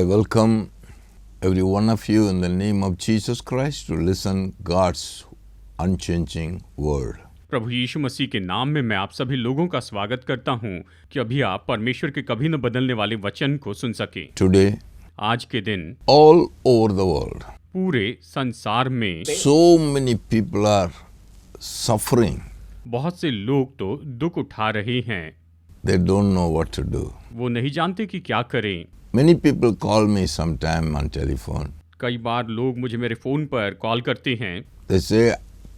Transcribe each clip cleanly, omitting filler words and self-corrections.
welcome every one of you in the name of Jesus Christ to listen God's unchanging word. प्रभु यीशु मसीह के नाम में मैं आप सभी लोगों का स्वागत करता हूं कि अभी आप परमेश्वर के कभी न बदलने वाले वचन को सुन सकें। Today, आज के दिन all over the world, पूरे संसार में so many people are suffering. बहुत से लोग तो दुख उठा रहे हैं। They don't know what to do. वो नहीं जानते कि क्या करें। Many people call me sometime on telephone. कई बार लोग मुझे मेरे फोन पर कॉल करते हैं। They say,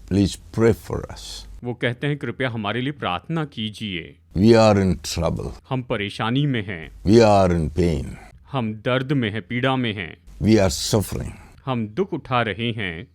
please pray for us. वो कहते हैं कृपया हमारे लिए प्रार्थना कीजिए। We are in trouble. हम परेशानी में हैं। We are in pain. हम दर्द में हैं, पीड़ा में हैं। We are suffering. हम दुख उठा रहे हैं।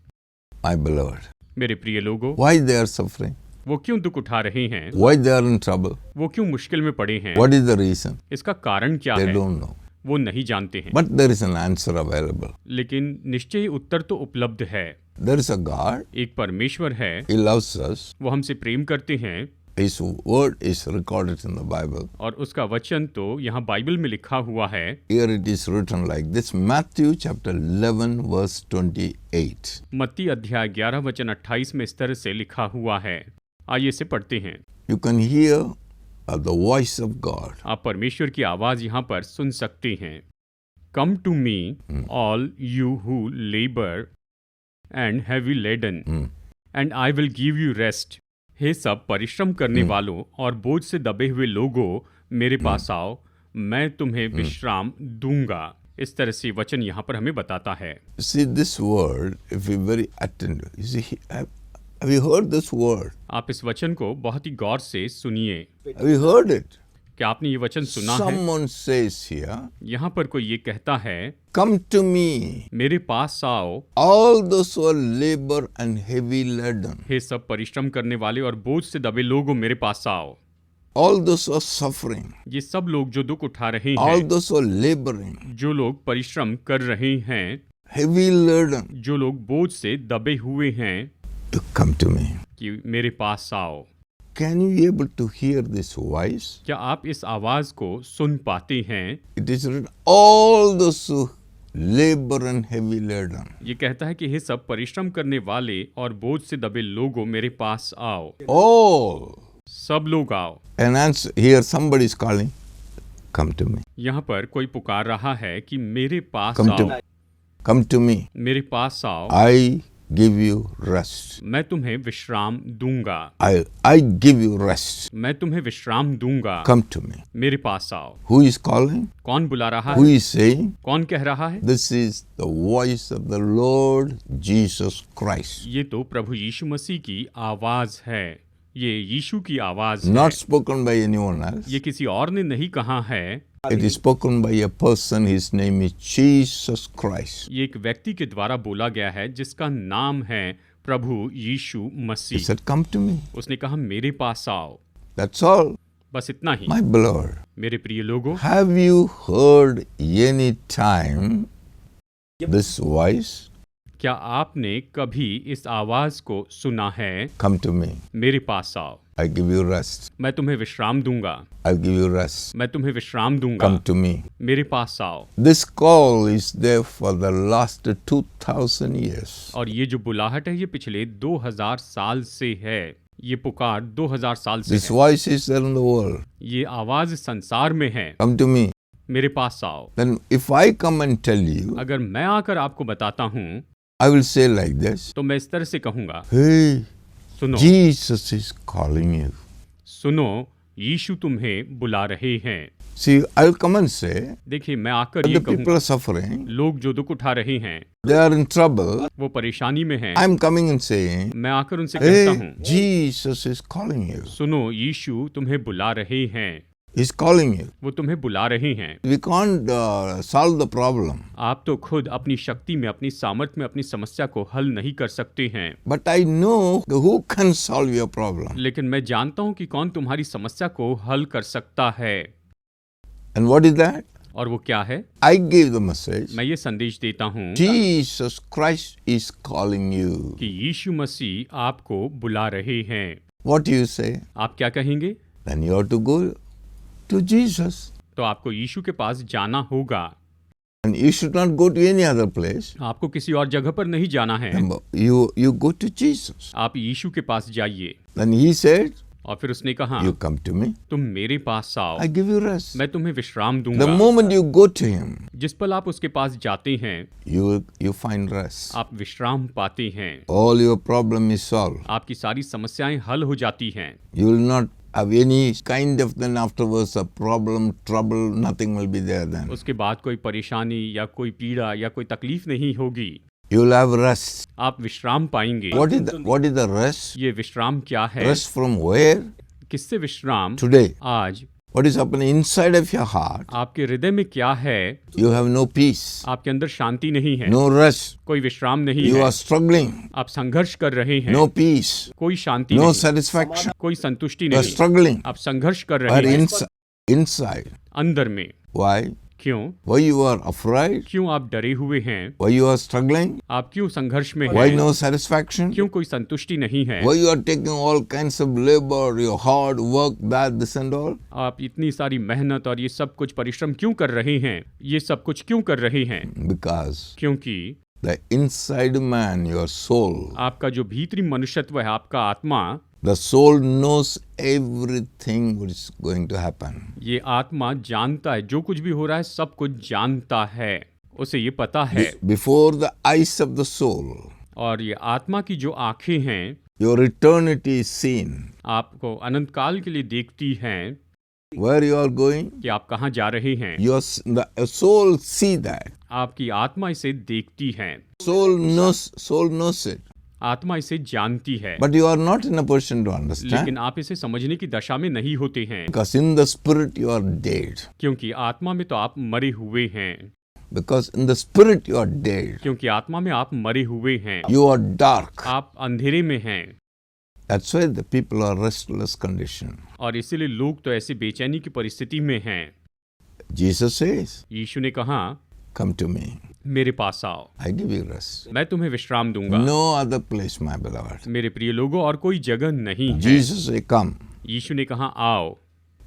My beloved, मेरे प्रिय लोगों, why they are suffering? वो क्यों दुख उठा रहे हैं? Why they are in trouble? वो क्यों मुश्किल में पड़े हैं? What is the reason? इसका कारण क्या They है? don't know. वो नहीं जानते हैं। But there is an answer available. लेकिन निश्चय ही उत्तर तो उपलब्ध है। There is a God. एक परमेश्वर है, He loves us. वो हमसे प्रेम करते हैं His word is recorded in the Bible. और उसका वचन तो यहाँ बाइबल में लिखा हुआ है। Here it is written like this, Matthew chapter 11 verse 28. मत्ती अध्याय 11 वचन 28 में इस तरह से लिखा हुआ है। आइए इसे पढ़ते हैं। You can hear the voice of God. आप परमेश्वर की आवाज यहाँ पर सुन सकते हैं। Come to me, all you who labor and heavy laden, and I will give you rest. हे सब परिश्रम करने वालों और बोझ से दबे हुए लोगों, मेरे पास आओ, मैं तुम्हें विश्राम दूंगा। इस तरह से वचन यहाँ पर हमें बताता है। See this word, if you very attentive, you see, have you heard this word? आप इस वचन को बहुत ही गौर से सुनिए। Have you heard it? क्या आपने ये वचन सुना है? Someone says here, यहाँ पर कोई ये कहता है, come to me, मेरे पास आओ, all those who are labor and heavy laden, हे सब परिश्रम करने वाले और बोझ से दबे लोगों, मेरे पास आओ। all those who are suffering, ये सब लोग जो दुख उठा रहे all हैं, those who are laboring, जो लोग परिश्रम कर रहे हैं, heavy laden, जो लोग बोझ से दबे हुए हैं, to come to me. कि मेरे पास आओ। Can you be able to hear this voice? क्या आप इस आवाज को सुन पाते हैं? It is written, all those who labor and heavy laden. ये कहता है कि हे सब परिश्रम करने वाले और बोझ से दबे लोगों, मेरे पास आओ। All. सब लोग आओ। And answer, here somebody is calling, come to me. यहाँ पर कोई पुकार रहा है कि मेरे पास Come to आओ, me. Come to me. मेरे पास आओ, I give you rest. मैं तुम्हें विश्राम दूंगा। I give you rest. मैं तुम्हें विश्राम दूंगा। Come to me. मेरे पास आओ। Who is calling? कौन बुला रहा Who है? is saying? कौन कह रहा है? This is the voice of the Lord Jesus Christ. ये तो प्रभु यीशु मसीह की आवाज है। ये यीशु की आवाज है। Not spoken by anyone else. ये किसी और ने नहीं कहा है। It is spoken by a person. His name is Jesus Christ. ये एक व्यक्ति के द्वारा बोला गया है जिसका नाम है प्रभु यीशु He Masih. said, come to me. उसने कहा मेरे पास आओ। That's all. बस इतना ही। My beloved, मेरे प्रिय लोगों, have you heard any time this voice? क्या आपने कभी इस आवाज को सुना है? Come to me. मेरे पास आओ, I give you rest. मैं तुम्हें विश्राम दूंगा। I'll give you rest. मैं तुम्हें विश्राम दूंगा। Come to me. मेरे पास आओ। This call is there for the last 2000 years. और ये जो बुलाहट है ये पिछले 2000 साल से है। ये पुकार 2000 साल से This है। voice is there in the world. ये आवाज संसार में है। Come to me. मेरे पास आओ। Then if I come and tell you, अगर मैं आकर आपको बताता हूँ I will say like this. तो मैं इस तरह से कहूँगा, Hey, सुनो, Jesus is calling you. सुनो, यीशु तुम्हें बुला रहे हैं। See, I will come and say, देखिए मैं आकर ये the people कहूँगा, are suffering. लोग जो दुख उठा रहे हैं, They are in trouble. वो परेशानी में हैं। I'm coming and saying, मैं आकर उनसे कहता hey, हूँ, Jesus is calling you. सुनो, यीशु तुम्हें बुला रहे हैं। He's calling you. वो तुम्हें बुला रहे हैं। We can't solve the problem. आप तो खुद अपनी शक्ति में, अपनी सामर्थ्य में अपनी समस्या को हल नहीं कर सकते हैं। But I know who can solve your problem. लेकिन मैं जानता हूँ कि कौन तुम्हारी समस्या को हल कर सकता है। And what is that? और वो क्या है? I gave the message. मैं ये संदेश देता हूँ Jesus Christ is calling you. कि यीशु मसीह आपको बुला रहे हैं। What do you say? आप क्या कहेंगे? Then you have to go to Jesus. तो आपको यीशु के पास जाना होगा। And you should not go to any other place. आपको किसी और जगह पर नहीं जाना है, You go to Jesus. आप यीशु के पास जाइए। Then he said, और फिर उसने कहा, you come to me, तुम मेरे पास आओ, I give you rest. मैं तुम्हें विश्राम The दूंगा। moment you go to him, जिस पल आप उसके पास जाते हैं, you find rest. आप विश्राम पाते हैं, All your problem is solved. आपकी सारी समस्याएं हल हो जाती हैं। You will not have any kind of then afterwards a problem, trouble, nothing will be there then. उसके बाद कोई परेशानी या कोई पीड़ा या कोई तकलीफ नहीं होगी। You will have rest. आप विश्राम पाएंगे। What is the rest? ये विश्राम क्या है? Rest from where? किससे विश्राम? Today. आज। What is happening inside of your heart? आपके हृदय में क्या है? You have no peace, आपके अंदर शांति नहीं है, no rest. कोई विश्राम नहीं You है, are struggling, आप संघर्ष कर रहे हैं, no peace, कोई शांति no नहीं, satisfaction. कोई संतुष्टि You are नहीं, struggling. आप संघर्ष कर But रहे हैं inside, अंदर में। why? क्यों? Why you are afraid? क्यों आप डरे हुए हैं? Why you are struggling? आप क्यों संघर्ष में Why हैं? no satisfaction? क्यों कोई संतुष्टि नहीं है? Why you are taking all kinds of labor, your hard work, that, this and all? आप इतनी सारी मेहनत और ये सब कुछ परिश्रम क्यों कर रहे हैं? ये सब कुछ क्यों कर रहे हैं? Because क्योंकि the inside man, your soul, आपका जो भीतरी मनुष्यत्व है, आपका आत्मा, the soul knows everything what is going to happen. ये आत्मा जानता है, जो कुछ भी हो रहा है सब कुछ जानता है, उसे ये पता है। Before the eyes of the soul, और ये आत्मा की जो आंखें हैं, your eternity is seen. आपको अनंत काल के लिए देखती हैं Where you are going, कि आप कहाँ जा रहे हैं। the soul see that. आपकी आत्मा इसे देखती है, Soul knows it. आत्मा इसे जानती है, But you are not in a position to understand. लेकिन आप इसे समझने की दशा में नहीं होते हैं, Because in the spirit you are dead. क्योंकि आत्मा में तो आप मरे हुए हैं। Because in the spirit you are dead. क्योंकि आत्मा में आप मरे हुए हैं, You are dark. आप अंधेरे में हैं। That's why the people are restless condition. और इसीलिए लोग तो ऐसे बेचैनी की परिस्थिति में हैं। Jesus says, यीशु ने कहा, come to me. मेरे पास आओ, I give you rest. मैं तुम्हें विश्राम दूंगा। No other place, my beloved. मेरे प्रिय लोगों, और कोई जगह नहीं है। Jesus said, come. यीशु ने कहा, आओ।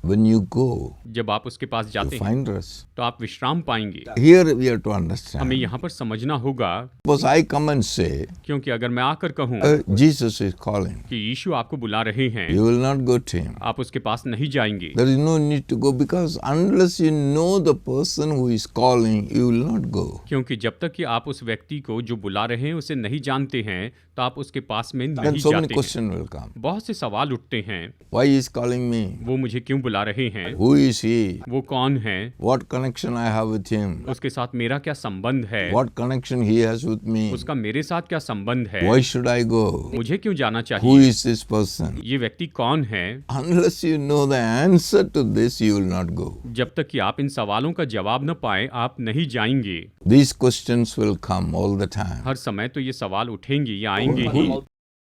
When you go, जब आप उसके पास you जाते हैं find rest. तो आप विश्राम पाएंगे। Here we have to हमें understand. यहाँ पर समझना होगा, Suppose I come and say, क्योंकि अगर मैं आकर कहूँ Jesus is calling. कि यीशु आपको बुला रहे हैं, You will not go to him. आप उसके पास नहीं जाएंगे, There is no need to go because unless you know the person who is calling, you will not go. क्योंकि जब तक कि आप उस व्यक्ति को जो बुला रहे हैं उसे नहीं जानते हैं, तो आप उसके पास में Then नहीं so many जाते हैं। questions will come. बहुत से सवाल उठते हैं, Why he is calling me? वो मुझे क्यों बुला रहे हैं, Who is he? वो कौन है, What connection I have with him? उसके साथ मेरा क्या संबंध है, What connection he has with me? उसका मेरे साथ क्या संबंध है, Why should I go? मुझे क्यों जाना Who चाहिए, is this person? ये व्यक्ति कौन है। Unless you know the answer to this, you will not go. जब तक कि आप इन सवालों का जवाब न पाए, आप नहीं जाएंगे। These questions will come all the time. हर समय तो ये सवाल उठेंगे या आएंगे ही।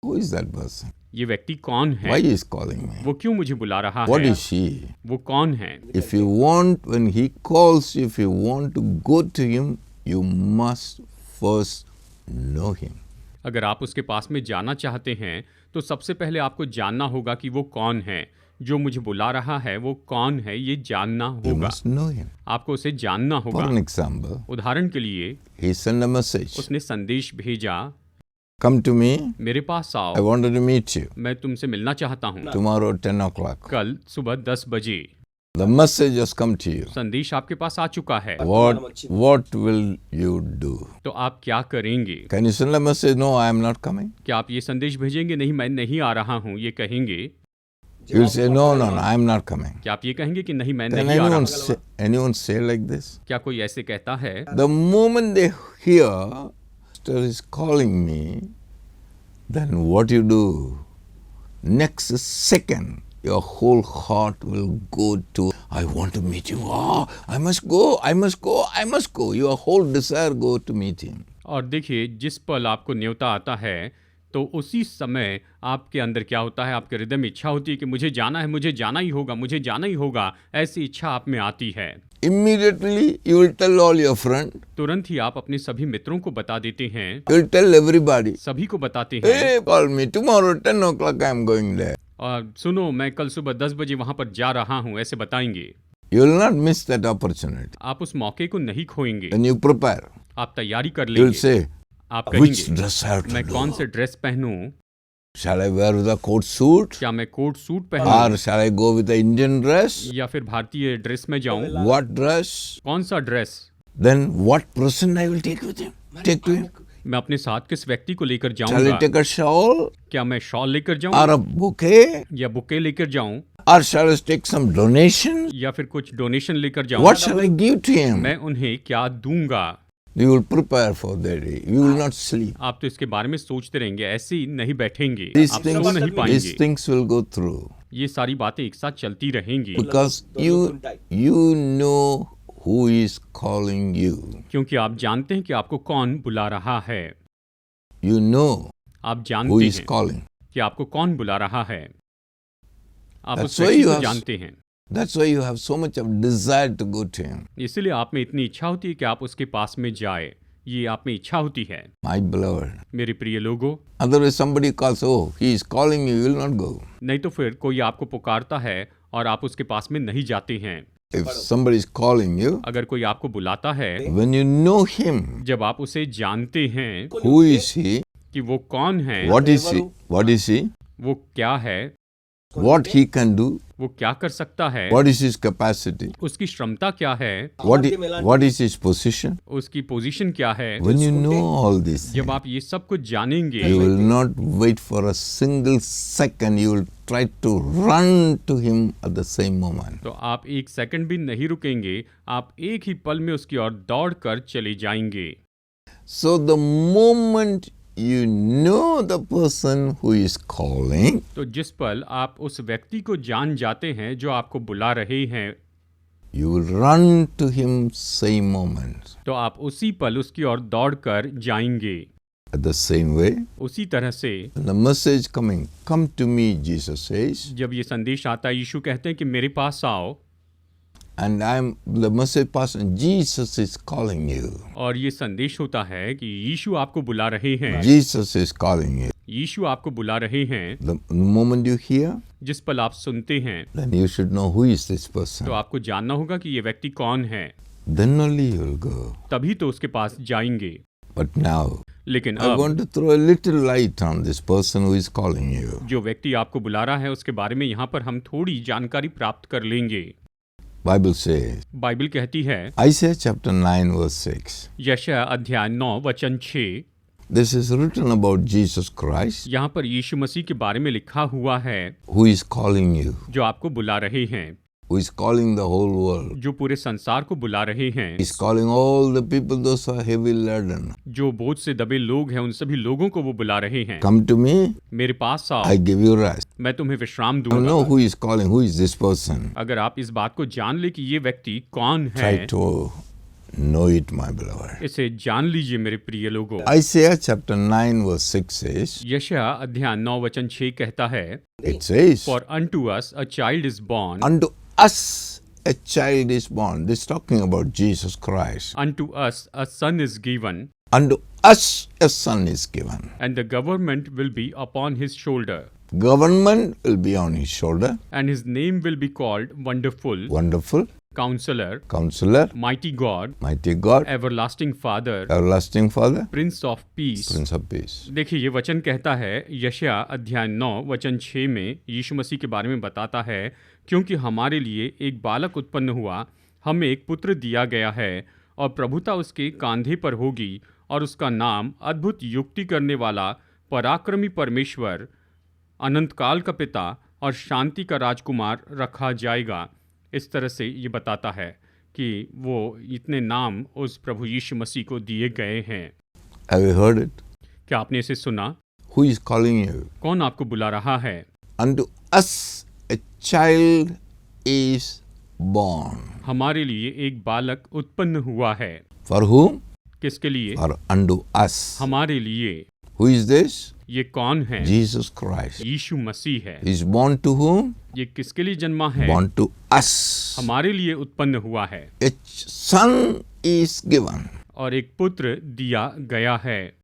Who is that person? ये व्यक्ति कौन है, Why he is calling me? वो क्यों मुझे बुला रहा What है, is she? वो कौन है। If you want, when he calls you, if you want to go to him, you must first know him. अगर आप उसके पास में जाना चाहते हैं तो सबसे पहले आपको जानना होगा कि वो कौन है, जो मुझे बुला रहा है वो कौन है, ये जानना You होगा। must know him. आपको उसे जानना For होगा। an example, उदाहरण के लिए he sent a message. उसने संदेश भेजा, Come to me. मेरे पास I आओ, wanted to meet you. मैं तुमसे मिलना चाहता हूँ, Tomorrow 10 o'clock. कल सुबह 10 बजे। The message has come to you. संदेश आपके पास आ चुका है, What will you do? तो आप क्या करेंगे। Can you send a message? No, I am not coming. क्या आप ये संदेश भेजेंगे, नहीं मैं नहीं आ रहा हूँ, ये कहेंगे। You will say, no, I am not coming. क्या आप ये कहेंगे कि नहीं मैं Can नहीं आ रहा anyone say like this? क्या कोई ऐसे कहता है। The moment they hear, Sister is calling me, then what you do? Next second, your whole heart will go to, I want to meet you. Oh, I must go. Your whole desire go to meet him. और देखिए, जिस पल आपको न्योता आता है तो उसी समय आपके अंदर क्या होता है, आपके हृदय में इच्छा होती है कि मुझे जाना है, मुझे जाना ही होगा, ऐसी इच्छा आप में आती है। Immediately you will tell all your friends. तुरंत ही आप अपने सभी मित्रों को बता देते हैं, You will tell everybody. सभी को बताते हैं, Hey, call me tomorrow 10 o'clock I am going there. और सुनो मैं कल सुबह 10 बजे वहां पर जा रहा हूं, ऐसे बताएंगे। You will not miss that opportunity. आप उस मौके को नहीं खोएंगे। When you prepare, आप तैयारी कर you will लेंगे। say, आप which कहेंगे dress I have to मैं do? कौन से ड्रेस पहनूं? Shall I wear the coat suit? क्या मैं कोट सूट पहनूं Or shall I go with the Indian dress? या फिर भारतीय ड्रेस में जाऊं? What dress? कौन सा dress? Then what person I will take with him? Take to him? मैं अपने साथ किस व्यक्ति को लेकर Shall जाऊंगा? I take a shawl? क्या मैं शॉल लेकर Or जाऊं a bouquet? या बुके लेकर जाऊं Or shall I take some donation? या फिर कुछ डोनेशन लेकर जाऊं? What shall I give to him? मैं उन्हें क्या दूंगा? You will prepare for that day. You will not sleep. आप तो इसके बारे में सोचते रहेंगे, ऐसे ही नहीं बैठेंगे, These आप सो नहीं these पाएंगे। things will go through ये सारी बातें एक साथ चलती रहेंगी because you know who is calling you. क्योंकि आप जानते हैं कि आपको कौन बुला रहा है। You know आप who जानते is हैं calling. कि आपको कौन बुला रहा है। आप That's उस why व्यक्ति you को have- जानते हैं, That's why you have so much of desire to go to him. इसीलिए आप में इतनी इच्छा होती है कि आप उसके पास में जाए। ये आप में इच्छा होती है। My beloved. मेरे प्रिय लोगों, Otherwise somebody calls, oh, he is calling you, you will not go. नहीं तो फिर कोई आपको पुकारता है और आप उसके पास में नहीं जाते हैं। If somebody is calling you, अगर कोई आपको बुलाता है, when you know him, जब आप उसे जानते हैं who is he, कि वो कौन है, what is he, वो क्या है, what he can do, वो क्या कर सकता है, what is his capacity, उसकी क्षमता क्या है, what is his position. उसकी पोजीशन क्या है। When you know all this, जब आप ये सब कुछ जानेंगे, you will not wait for a single second. You will try to run to him at the same moment. तो आप एक सेकंड भी नहीं रुकेंगे, आप एक ही पल में उसकी ओर दौड़ कर चले जाएंगे। So the moment you know the person who is calling, तो जिस पल आप उस व्यक्ति को जान जाते हैं जो आपको बुला रहे हैं, you will run to him same moment. तो आप उसी पल उसकी ओर दौड़ कर जाएंगे। At the same way, उसी तरह से when the message coming, come to me, Jesus says, जब ये संदेश आता है, यीशु कहते हैं कि मेरे पास आओ, and the message person, Jesus is calling you. और ये संदेश होता है कि यीशु आपको बुला रहे हैं। Jesus is calling you. यीशु आपको बुला रहे हैं। The moment you hear, जिस पल आप सुनते हैं, then you should know who is this person. तो आपको जानना होगा कि ये व्यक्ति कौन है, Then only you will go. तभी तो उसके पास जाएंगे। But now, लेकिन I अब want to throw a little light on this person who is calling you. जो व्यक्ति आपको बुला रहा है उसके बारे में यहाँ पर हम थोड़ी जानकारी प्राप्त कर लेंगे। Bible says, बाइबल कहती है, Isaiah chapter 9 verse 6. यशायाह अध्याय 9 वचन 6, This is written about Jesus Christ यहाँ पर यीशु मसीह के बारे में लिखा हुआ है, who is calling you, जो आपको बुला रहे हैं, who is calling the whole world. जो पूरे संसार को बुला रहे हैं, He's calling all the people, those who are heavy laden. जो बोझ से दबे लोग हैं, उन सभी लोगों को वो बुला रहे हैं। Come to me, मेरे पास आओ, I give you rest. मैं तुम्हें विश्राम You दूंगा। know who is calling, who is this person. अगर आप इस बात को जान ले कि ये व्यक्ति कौन है, Try to know it, my beloved. इसे जान लीजिए मेरे प्रिय लोगों। Isaiah chapter 9 verse 6 says, यशायाह अध्याय 9 वचन 6 कहता है, it says, For unto us a child is born, unto us a child is born. This is talking about Jesus Christ. unto us a son is given, Unto us a son is given. and the government will be upon his shoulder, Government will be on his shoulder. and his name will be called Wonderful, Wonderful Counselor, Counselor, Mighty God, Mighty God, Everlasting Father, Everlasting Father, Prince of Peace। Prince of Peace. देखिए ये वचन कहता है, यशायाह अध्याय 9 वचन 6 में यीशु मसीह के बारे में बताता है, क्योंकि हमारे लिए एक बालक उत्पन्न हुआ, हमें एक पुत्र दिया गया है, और प्रभुता उसके कांधे पर होगी, और उसका नाम अद्भुत युक्ति करने वाला, पराक्रमी परमेश्वर, अनंत काल का पिता और शांति का राजकुमार रखा जाएगा। इस तरह से ये बताता है कि वो इतने नाम उस प्रभु यीशु मसीह को दिए गए हैं। Have you heard it? क्या आपने इसे सुना? Who is calling you? कौन आपको बुला रहा है? Unto us a child is born. हमारे लिए एक बालक उत्पन्न हुआ है। For whom? किसके लिए? For unto us. हमारे लिए। Who is this? ये कौन है? Jesus Christ. यीशु मसीह है। He is born to whom? ये किसके लिए जन्मा है? Born to us. हमारे लिए उत्पन्न हुआ है। A son is given. और एक पुत्र दिया गया है।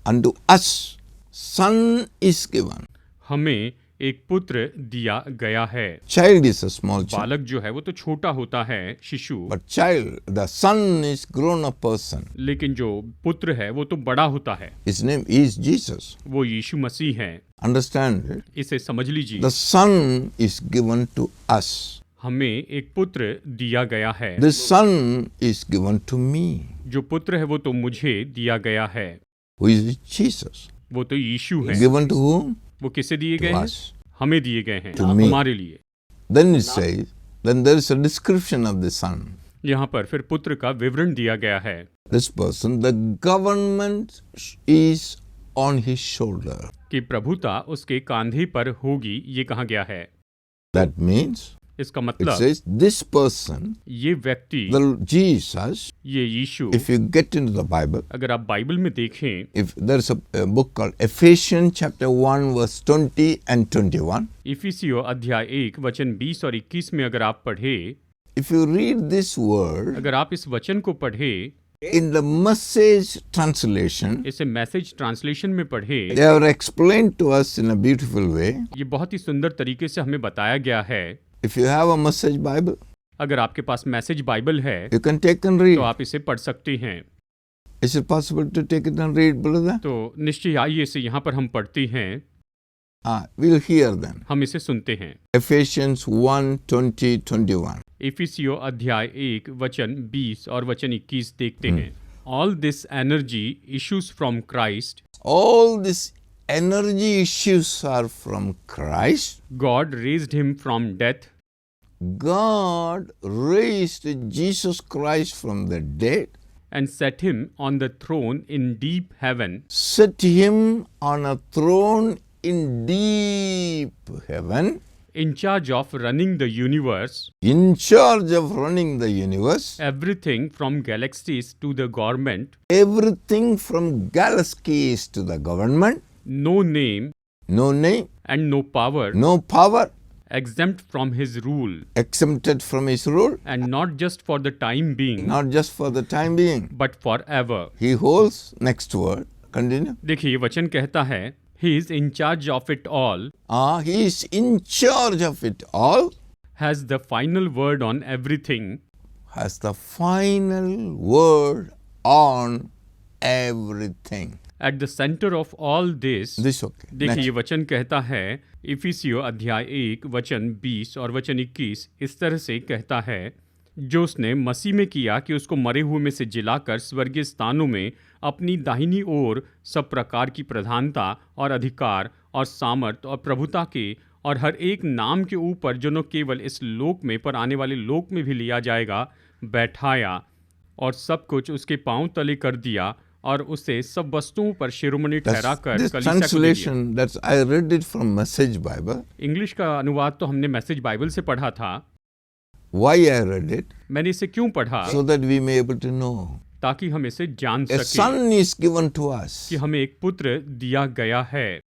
Unto us son is given. हमें एक पुत्र दिया गया है। Child is a small child. बालक जो है वो तो छोटा होता है, शिशु, But child, the son is grown up person. लेकिन जो पुत्र है वो तो बड़ा होता है। His name is Jesus. वो यीशु मसीह है। Understand it? इसे समझ लीजिए। The son is given to us. हमें एक पुत्र दिया गया है। The son is given to me. जो पुत्र है वो तो मुझे दिया गया है। Who is Jesus? वो तो यीशु है। Given to whom? वो किसे दिए To गए हैं? us. हमें दिए गए हैं, To me. हमारे लिए। Then it says, then there is a description of the son. यहाँ पर फिर पुत्र का विवरण दिया गया है। This person, the government is on his shoulder. कि प्रभुता उसके कांधे पर होगी, ये कहा गया है। That means, इसका it मतलब says, this person, ये व्यक्ति, the Jesus, ये यीशु, if you get into the Bible, अगर आप बाइबल में देखें, if there's a book called Ephesians chapter 1 verse 20 and 21, इफिसियों अध्याय 1 वचन 20 और 21 में अगर आप पढ़े, if you read this word अगर आप इस वचन को पढ़े, in the message translation, इसे मैसेज ट्रांसलेशन में पढ़े, they are explained to us in a beautiful way. ये बहुत ही सुंदर तरीके से हमें बताया गया है। If you have a message Bible, अगर आपके पास मैसेज बाइबल है you can take and read. तो आप इसे पढ़ सकते हैं। Is it possible to take it and read, brother? तो निश्चय आइए इसे यहाँ पर हम पढ़ते हैं, We'll hear them. हम इसे सुनते हैं। Ephesians 1, 20, 21. इफिसियों अध्याय 1 वचन 20 और वचन 21 देखते हैं। All this energy issues from Christ. All these energy issues are from Christ. God raised him from death God raised Jesus Christ from the dead, and set him on the throne in deep heaven, set him on a throne in deep heaven, in charge of running the universe, in charge of running the universe, everything from galaxies to the government, everything from galaxies to the government, no name no name, and no power no power, exempt from his rule, exempted from his rule, and not just for the time being, not just for the time being. but forever. He holds, next word, continue. देखिए ये वचन कहता है, he is in charge of it all, He is in charge of it all, has the final word on everything, has the final word on everything. at the center of all this. This okay. देखिए Next. ये वचन कहता है, इफिसियों अध्याय 1 वचन 20 और वचन 21 इस तरह से कहता है, जो उसने मसीह में किया कि उसको मरे हुए में से जिलाकर स्वर्गीय स्थानों में अपनी दाहिनी ओर सब प्रकार की प्रधानता और अधिकार और सामर्थ और प्रभुता के और हर एक नाम के ऊपर जो न केवल इस लोक में पर आने वाले लोक में भी लिया जाएगा, बैठाया और सब कुछ उसके पांव तले कर दिया और उसे सब वस्तुओं पर शिरोमणि ठहराकर This कलीसिया को दे दिया। translation, that's I read it from Message Bible. English का अनुवाद तो हमने मैसेज बाइबल से पढ़ा था। Why I read it? मैंने इसे क्यों पढ़ा? So that we may able to know. ताकि हम इसे जान A सकें son is given to us. कि हमें एक पुत्र दिया गया है।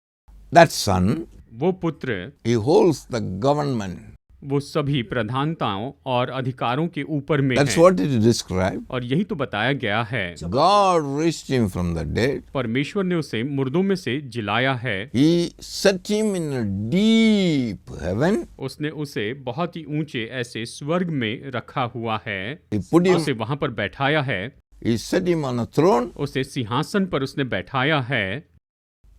That son, वो पुत्र, he holds the government. वो सभी प्रधानताओं और अधिकारों के ऊपर में That's है। what it is described. और यही तो बताया गया है। God raised him from the dead. परमेश्वर ने उसे मुर्दों में से जिलाया है। He set him in a deep heaven. उसने उसे बहुत ही ऊंचे ऐसे स्वर्ग में रखा हुआ है। He put him, उसे वहां पर बैठाया है। he set him on a throne, उसे सिंहासन पर उसने बैठाया है।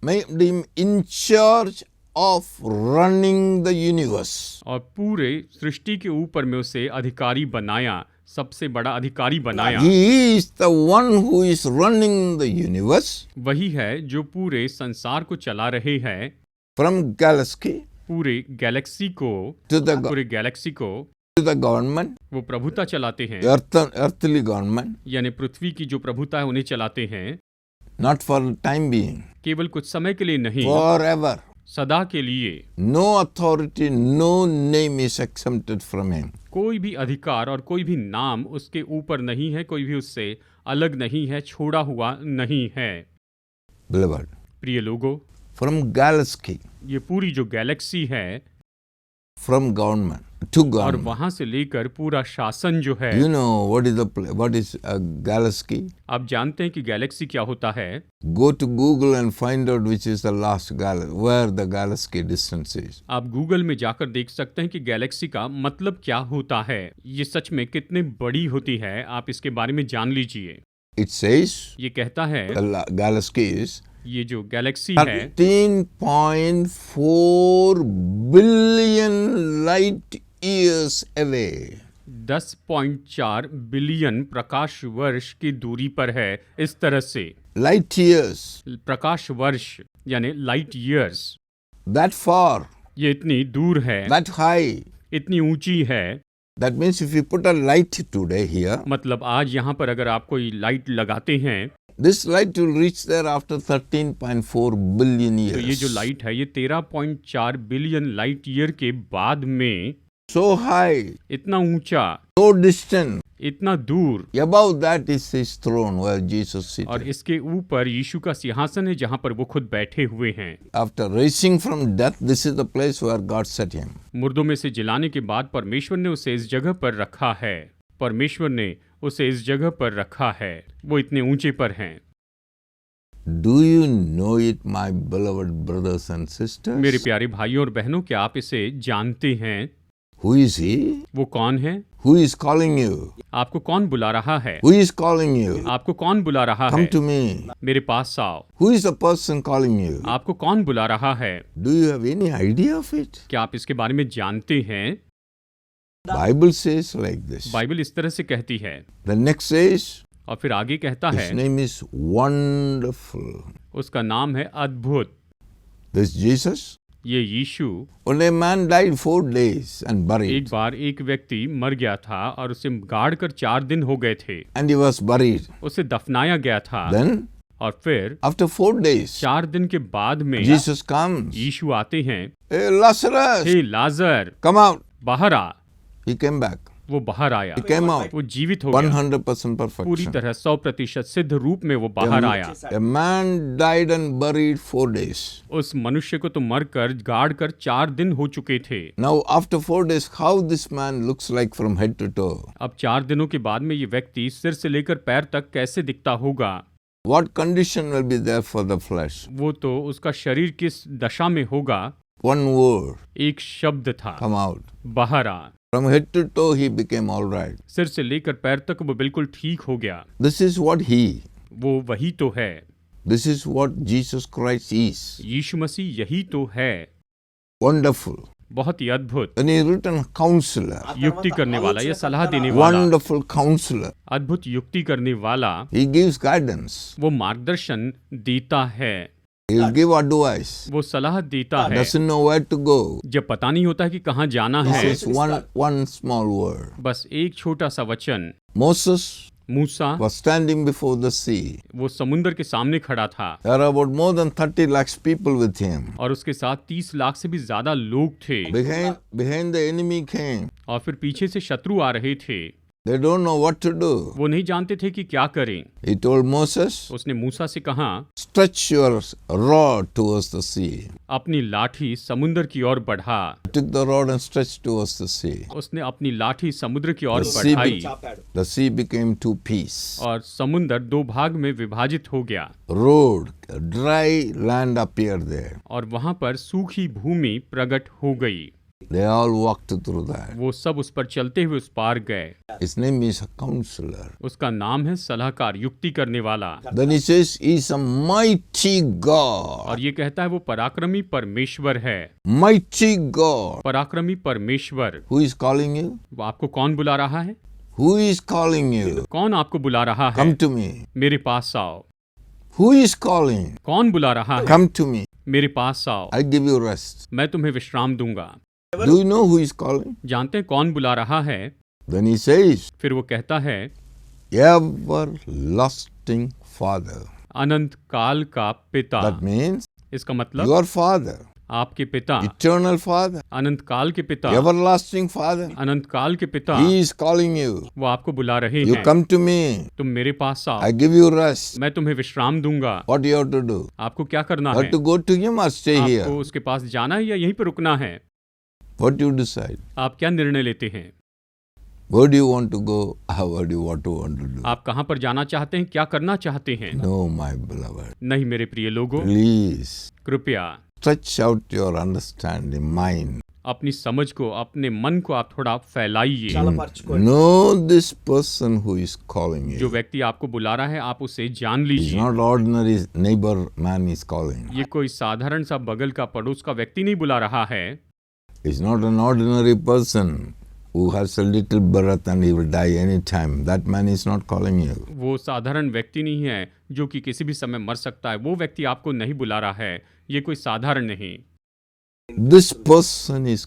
made him in charge of running the universe. और पूरे सृष्टि के ऊपर में उसे अधिकारी बनाया, सबसे बड़ा अधिकारी बनाया। He is the one who is running the universe वही है जो पूरे संसार को चला रहे हैं, from galaxy पूरे गैलेक्सी को, to the पूरे गैलेक्सी को government, वो प्रभुता चलाते हैं, earthly government, यानी पृथ्वी की जो प्रभुता है उन्हें चलाते हैं। not for time being, केवल कुछ समय के लिए नहीं, forever. सदा के लिए। No authority, no name is exempted from him. कोई भी अधिकार और कोई भी नाम उसके ऊपर नहीं है, कोई भी उससे अलग नहीं है, छोड़ा हुआ नहीं है। Beloved, प्रिय लोगों, from galaxy, ये पूरी जो गैलेक्सी है, from government to और government. वहां से लेकर पूरा शासन जो है, You know what is a galaxy? आप जानते हैं कि गैलेक्सी क्या होता है? Go to Google and find out which is the last galaxy, where the galaxy distance is. आप गूगल में जाकर देख सकते हैं कि गैलेक्सी का मतलब क्या होता है, ये सच में कितनी बड़ी होती है, आप इसके बारे में जान लीजिए। It says ये कहता है, the galaxy is ये जो गैलेक्सी है 13.4 billion light years away. 10.4 billion प्रकाश वर्ष की दूरी पर है। इस तरह से Light years, प्रकाश वर्ष यानी लाइट ईयर्स, that far, ये इतनी दूर है, that high. इतनी ऊंची है। That means if you put a light today here, मतलब आज यहाँ पर अगर आप कोई लाइट लगाते हैं this light will reach there after 13.4 billion तो ये जो years. लाइट है ये 13.4 बिलियन लाइट ईयर के बाद में So high, इतना ऊंचा, so distant. इतना दूर, Above that is his throne where Jesus और seated. इसके ऊपर यीशु का सिंहासन है जहाँ पर वो खुद बैठे हुए हैं। After rising from death, this is the place where God set him. मुर्दों में से जिलाने के बाद परमेश्वर ने उसे इस जगह पर रखा है। परमेश्वर ने उसे इस जगह पर रखा है, वो इतने ऊंचे पर हैं। Do you know it, my beloved brothers and sisters? मेरे प्यारे भाइयों और बहनों, क्या आप इसे जानते हैं? Who is he? वो कौन है? Who is calling you? आपको कौन बुला रहा है? Who is calling you? आपको कौन बुला रहा है? Come to me. मेरे पास आओ। Who is the person calling you? आपको कौन बुला रहा है? Do you have any idea of it? क्या आप इसके बारे में जानते हैं? Bible says like this. Bible इस तरह से कहती है। The next says, और फिर आगे कहता his है, name is Wonderful. उसका नाम है अद्भुत। This Jesus. ये यीशु। When a man died 4 days and एक buried, बार एक व्यक्ति मर गया था और उसे गाड़ कर 4 दिन हो गए थे, and he was buried. उसे दफनाया गया था। Then, और फिर after 4 days, 4 दिन के बाद में Jesus comes. यीशु आते हैं। Hey, Lazarus, हे लाजर, come out. बाहर आ। He came back. वो बाहर आया, He came out. वो जीवित हो गया, 100% पूरी perfection. तरह 100% सिद्ध रूप में वो बाहर आया। A man died and buried 4 days. उस मनुष्य को तो मरकर गाड़ कर 4 दिन हो चुके थे। Now, after 4 days, how this man looks like from head to toe? अब 4 दिनों के बाद में ये व्यक्ति सिर से लेकर पैर तक कैसे दिखता होगा? What condition will be there for the flesh? वो तो उसका शरीर किस दशा में होगा? One word, एक शब्द था, come out. बाहर आ। From head to toe, he became all right. सिर से लेकर पैर तक वो बिल्कुल ठीक हो गया। This is what वो वही तो है। this is what Jesus Christ is. यीशु मसीह यही तो है। Wonderful. बहुत ही अद्भुत, And he is written counselor. युक्ति करने वाला या सलाह देने वाला, Wonderful counselor. अद्भुत युक्ति करने वाला, He gives guidance. वो मार्गदर्शन देता है, He will give advice. वो सलाह देता है। Doesn't know where to go. जब पता नहीं होता है कि कहाँ जाना This है, is one small word. बस एक छोटा सा वचन। Moses Musa was standing before the sea. वो समुंदर के सामने खड़ा था There are about more than 30 lakhs people with him. और उसके साथ 30 लाख से भी ज्यादा लोग थे Behind the enemy came. और फिर पीछे से शत्रु आ रहे थे। They don't know what to do. वो नहीं जानते थे कि क्या करें। He told Moses, उसने मूसा से कहा, stretch your rod towards the sea. अपनी लाठी समुद्र की ओर बढ़ा। He took the rod and stretched towards the sea. उसने अपनी लाठी समुद्र की ओर The sea, बढ़ाई the sea became 2 pieces. और समुद्र 2 भाग में विभाजित हो गया Road, dry land appeared there. और वहां पर सूखी भूमि प्रकट हो गई। They all walked through that. वो सब उस पर चलते हुए उस पार गए। His name is a counselor. उसका नाम है सलाहकार, युक्ति करने वाला। Then he says, he is a mighty God. और ये कहता है वो पराक्रमी परमेश्वर है। Mighty God. पराक्रमी परमेश्वर। Who is calling you? वो आपको कौन बुला रहा है? Who is calling you? कौन आपको बुला रहा है? Come to me. मेरे पास आओ। Who is calling? कौन बुला रहा है? Come to me. मेरे पास आओ, I give you rest. मैं तुम्हें विश्राम दूंगा। Do you know who is calling? जानते हैं कौन बुला रहा है? Then he says, फिर वो कहता है, everlasting Father. अनंत काल का पिता। That means इसका मतलब your Father, आपके पिता, eternal Father, अनंत काल के पिता, everlasting Father. अनंत काल के पिता, He is calling you. वो आपको बुला रहे You हैं। come to me. तुम मेरे पास आओ, I give you rest. मैं तुम्हें विश्राम दूंगा। What you have to do? आपको क्या करना Have है? to go to him or stay आपको here? उसके पास जाना है या यहीं पर रुकना है? What do you decide? आप क्या निर्णय लेते हैं? Where do you want to go? What do you want to do? आप कहाँ पर जाना चाहते हैं? क्या करना चाहते हैं? No, my beloved. नहीं मेरे प्रिय लोगों, Please कृपया stretch out your understanding, mind. अपनी समझ को, अपने मन को आप थोड़ा फैलाइए। Know this person who is calling जो you. व्यक्ति आपको बुला रहा है, आप उसे जान He's लीजिए। not ordinary neighbor man is calling. ये कोई साधारण सा बगल का पड़ोस का व्यक्ति नहीं बुला रहा है। He's not an ordinary person who has a little breath and he will die any time. That man is not calling you. वो साधारण व्यक्ति नहीं है जो कि किसी भी समय मर सकता है। वो व्यक्ति आपको नहीं बुला रहा है। ये कोई साधारण नहीं। This person is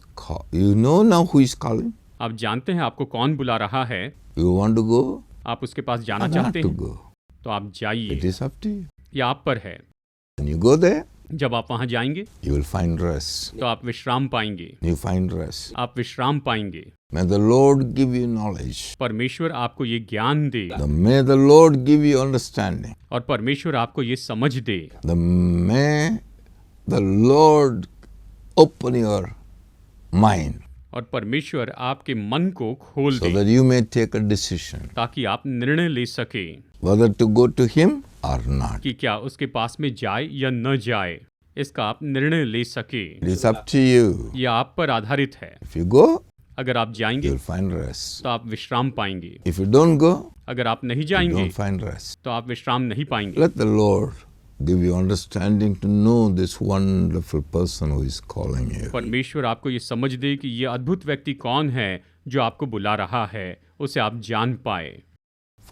you know now who is calling? आप जानते हैं आपको कौन बुला रहा है? You want to go? आप उसके पास जाना Or not चाहते to हैं? go? तो आप जाइए। It is up to you. ये आप पर है। When you go there, जब आप वहां जाएंगे you will find rest. तो आप विश्राम पाएंगे। You find rest. आप विश्राम पाएंगे। May the Lord give you knowledge. परमेश्वर आपको ये ज्ञान दे May the Lord give you understanding. और परमेश्वर आपको ये समझ दे। May the Lord open your mind और परमेश्वर आपके मन को खोल so they that you may take a decision ताकि आप निर्णय ले सके whether to go to him or not. कि क्या उसके पास में जाए या न जाए। इसका आप निर्णय ले सके। It is up to you. यह आप पर आधारित है। If you go, अगर आप जाएंगे you will find rest. तो आप विश्राम पाएंगे। If you don't go, अगर आप नहीं you जाएंगे don't find rest. तो आप विश्राम नहीं पाएंगे। Let the Lord give you understanding to know this wonderful person who is calling you. परमेश्वर आपको ये समझ दे कि ये अद्भुत व्यक्ति कौन है जो आपको बुला रहा है, उसे आप जान पाए।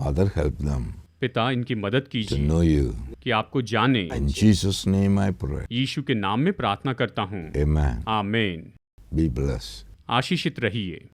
Father, help them पिता इनकी मदद to कीजिए know you. कि आपको जाने। In Jesus' name I pray. यीशु के नाम में प्रार्थना करता हूँ। Amen. आमीन। Be blessed. आशीषित रहिए।